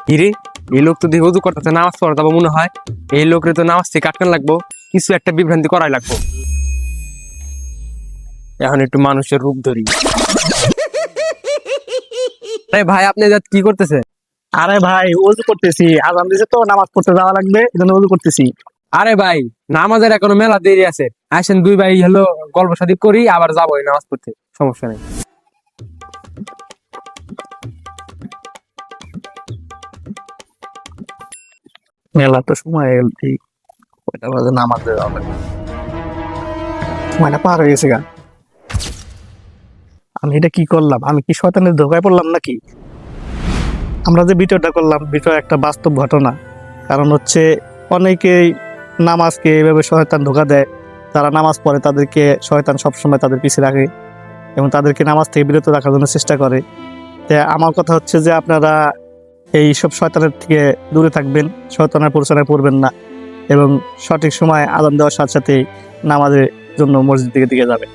কিরে, এই লোক তো দেখে উজু করতেছে, নামাজ পড়া যাবো মনে হয়। এই লোকের তো নামাজ থেকে আটকান লাগবো, কিছু একটা বিভ্রান্তি করাই লাগবো। এখন একটু মানুষের রূপ ধরি। ভাই আপনি কি করতেছে? আরে ভাই ওযু করতেছি, আজান দিছে তো নামাজ পড়তে যাওয়া লাগবে, এজন্য ওযু করতেছি। আরে ভাই, নামাজের এখনো মেলা দেরি আছে। আসেন দুই ভাই হলো গল্প সাদি করি, আবার যাবো নামাজ পড়তে, সমস্যা নেই। মেলা তো সময় গেল, ঠিক কয়টা বাজে নামাজ যাওয়া লাগবে, সময়টা পার হয়ে গেছে গা। আমি এটা কি করলাম? আমি কি শয়তানের ধোকায় পড়লাম নাকি? আমরা যে ভিডিওটা করলাম, ভিডিও একটা বাস্তব ঘটনা। কারণ হচ্ছে অনেকেই নামাজকে এইভাবে শয়তান ধোকা দেয়। তারা নামাজ পড়ে, তাদেরকে শয়তান সবসময় তাদের পিছিয়ে রাখে এবং তাদেরকে নামাজ থেকে বিরত রাখার জন্য চেষ্টা করে। তো আমার কথা হচ্ছে যে আপনারা এই সব শয়তানের থেকে দূরে থাকবেন, শয়তানের প্ররোচনায় পড়বেন না এবং সঠিক সময় আজান দেওয়ার সাথে সাথেই নামাজের জন্য মসজিদ দিকে যাবেন।